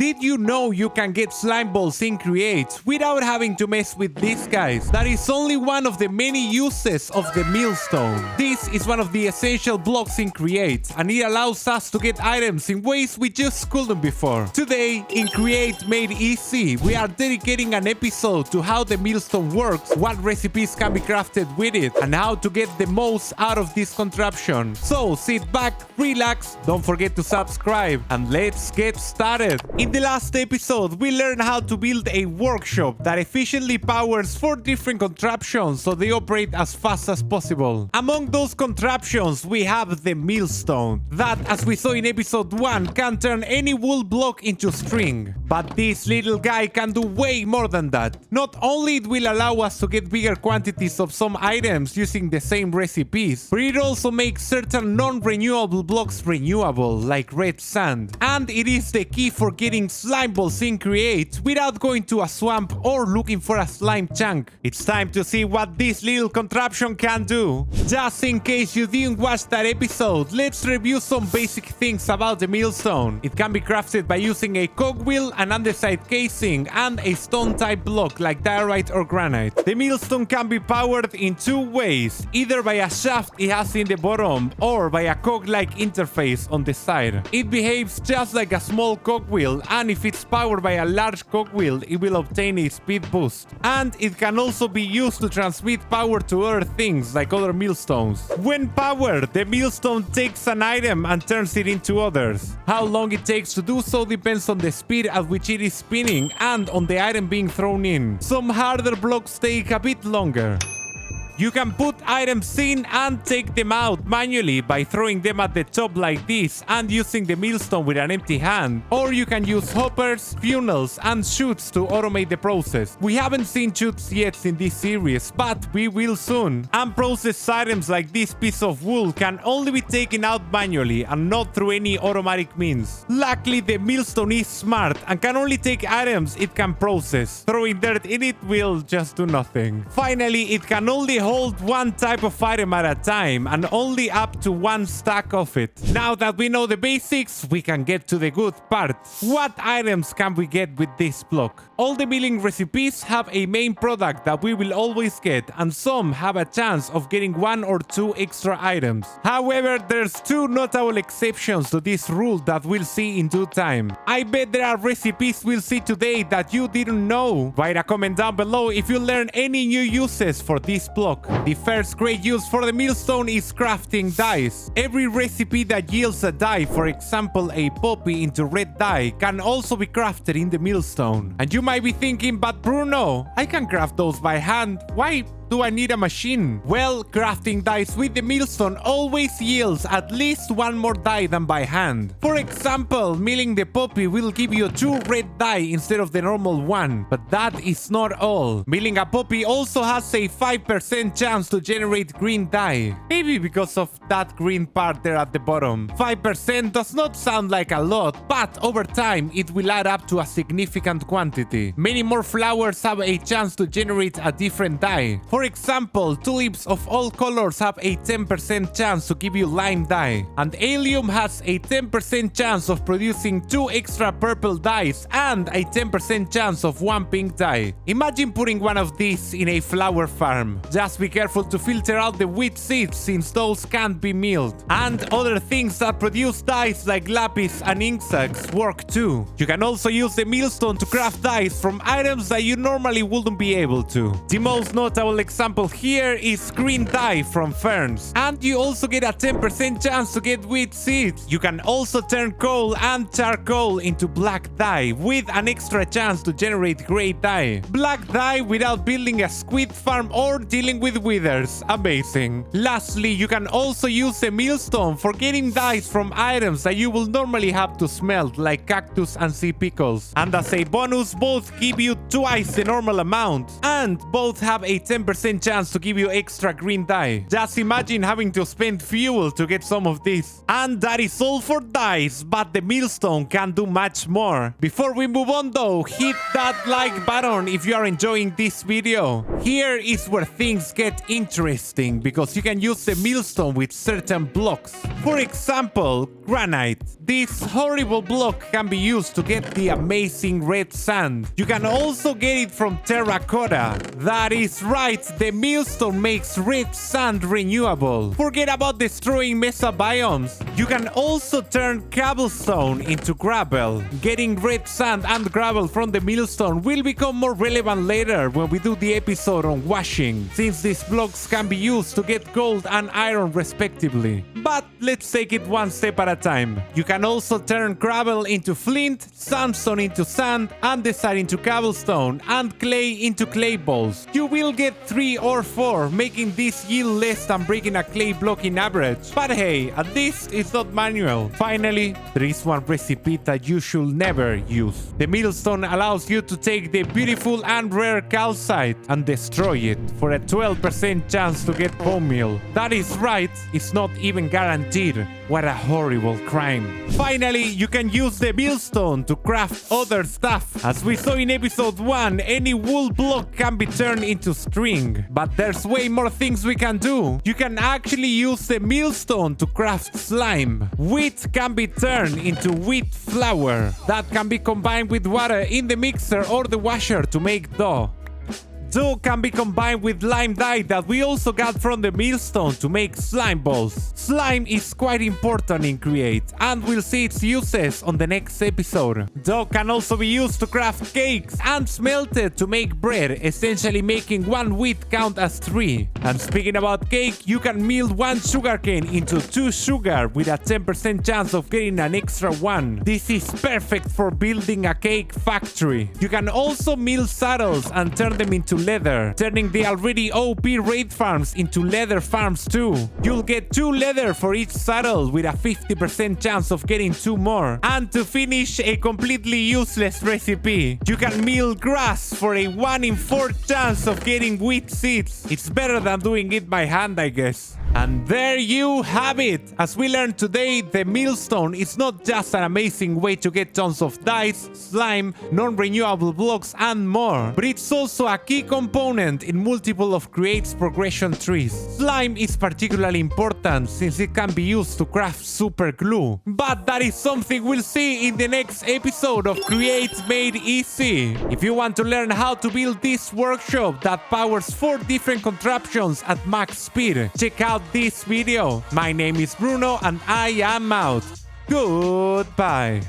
Did you know you can get slime balls in Create without having to mess with these guys? That is only one of the many uses of the Millstone. This is one of the essential blocks in Create, and it allows us to get items in ways we just couldn't before. Today, in Create Made Easy, we are dedicating an episode to how the Millstone works, what recipes can be crafted with it, and how to get the most out of this contraption. So sit back, relax, don't forget to subscribe, and let's get started. In the last episode, we learned how to build a workshop that efficiently powers 4 different contraptions so they operate as fast as possible. Among those contraptions, we have the Millstone, that, as we saw in episode 1, can turn any wool block into string. But this little guy can do way more than that. Not only it will allow us to get bigger quantities of some items using the same recipes, but it also makes certain non-renewable blocks renewable, like red sand. And it is the key for getting slime balls in Create without going to a swamp or looking for a slime chunk. It's time to see what this little contraption can do. Just in case you didn't watch that episode, let's review some basic things about the Millstone. It can be crafted by using a cogwheel, an underside casing, and a stone type block like diorite or granite. The Millstone can be powered in 2 ways, either by a shaft it has in the bottom or by a cog-like interface on the side. It behaves just like a small cogwheel, and if it's powered by a large cogwheel, it will obtain a speed boost. And it can also be used to transmit power to other things like other millstones. When powered, the Millstone takes an item and turns it into others. How long it takes to do so depends on the speed at which it is spinning and on the item being thrown in. Some harder blocks take a bit longer. You can put items in and take them out manually by throwing them at the top like this and using the Millstone with an empty hand. Or you can use hoppers, funnels, and chutes to automate the process. We haven't seen chutes yet in this series, but we will soon. Unprocessed items like this piece of wool can only be taken out manually and not through any automatic means. Luckily, the Millstone is smart and can only take items it can process. Throwing dirt in it will just do nothing. Finally, it can only hold one type of item at a time and only up to 1 stack of it. Now that we know the basics, we can get to the good part. What items can we get with this block? All the milling recipes have a main product that we will always get, and some have a chance of getting 1 or 2 extra items. However, there's 2 notable exceptions to this rule that we'll see in due time. I bet there are recipes we'll see today that you didn't know. Write a comment down below if you learn any new uses for this block. The first great use for the Millstone is crafting dyes. Every recipe that yields a dye, for example a poppy into red dye, can also be crafted in the Millstone. And you might be thinking, but Bruno, I can craft those by hand. Why do I need a machine? Well, crafting dyes with the Millstone always yields at least 1 more dye than by hand. For example, milling the poppy will give you 2 red dye instead of the normal 1. But that is not all. Milling a poppy also has a 5% chance to generate green dye. Maybe because of that green part there at the bottom. 5% does not sound like a lot, but over time it will add up to a significant quantity. Many more flowers have a chance to generate a different dye. For example, tulips of all colors have a 10% chance to give you lime dye, and allium has a 10% chance of producing 2 extra purple dyes and a 10% chance of 1 pink dye. Imagine putting one of these in a flower farm. Just be careful to filter out the weed seeds since those can't be milled. And other things that produce dyes like lapis and ink sacs work too. You can also use the Millstone to craft dyes from items that you normally wouldn't be able to. The most notable example here is green dye from ferns, and you also get a 10% chance to get wheat seeds. You can also turn coal and charcoal into black dye with an extra chance to generate gray dye. Black dye without building a squid farm or dealing with withers. Amazing. Lastly, you can also use the Millstone for getting dyes from items that you will normally have to smelt, like cactus and sea pickles. And as a bonus, both give you twice the normal amount, and both have a 10% 20% chance to give you extra green dye. Just imagine having to spend fuel to get some of this. And that is all for dyes, but the Millstone can do much more. Before we move on though, hit that like button if you are enjoying this video. Here is where things get interesting, because you can use the Millstone with certain blocks. For example, granite. This horrible block can be used to get the amazing red sand. You can also get it from terracotta. That is right, the Millstone makes red sand renewable. Forget about destroying mesa biomes. You can also turn cobblestone into gravel. Getting red sand and gravel from the Millstone will become more relevant later when we do the episode on washing, since these blocks can be used to get gold and iron respectively. But let's take it one step at a time. You can also turn gravel into flint, sandstone into sand, andesite into cobblestone, and clay into clay balls. You will get 3 or 4, making this yield less than breaking a clay block in average. But hey, at least it's not manual. Finally, there is one recipe that you should never use. The Millstone allows you to take the beautiful and rare calcite and destroy it for a 12% chance to get bone meal. That is right, it's not even guaranteed. What a horrible crime. Finally, you can use the Millstone to craft other stuff. As we saw in episode 1, any wool block can be turned into string. But there's way more things we can do. You can actually use the Millstone to craft slime. Wheat can be turned into wheat flour. That can be combined with water in the mixer or the washer to make dough. Dough can be combined with lime dye that we also got from the Millstone to make slime balls. Slime is quite important in Create, and we'll see its uses on the next episode. Dough can also be used to craft cakes and smelted to make bread, essentially making 1 wheat count as 3. And speaking about cake, you can mill 1 sugarcane into 2 sugar with a 10% chance of getting an extra 1. This is perfect for building a cake factory. You can also mill saddles and turn them into leather, turning the already OP raid farms into leather farms too. You'll get 2 leather for each saddle with a 50% chance of getting 2 more. And to finish a completely useless recipe, you can mill grass for a 1 in 4 chance of getting wheat seeds. It's better than doing it by hand, I guess. And there you have it! As we learned today, the Millstone is not just an amazing way to get tons of dyes, slime, non-renewable blocks, and more, but it's also a key component in multiple of Create's progression trees. Slime is particularly important since it can be used to craft super glue. But that is something we'll see in the next episode of Create Made Easy. If you want to learn how to build this workshop that powers 4 different contraptions at max speed, check out this video. My name is Bruno and I am out. Goodbye.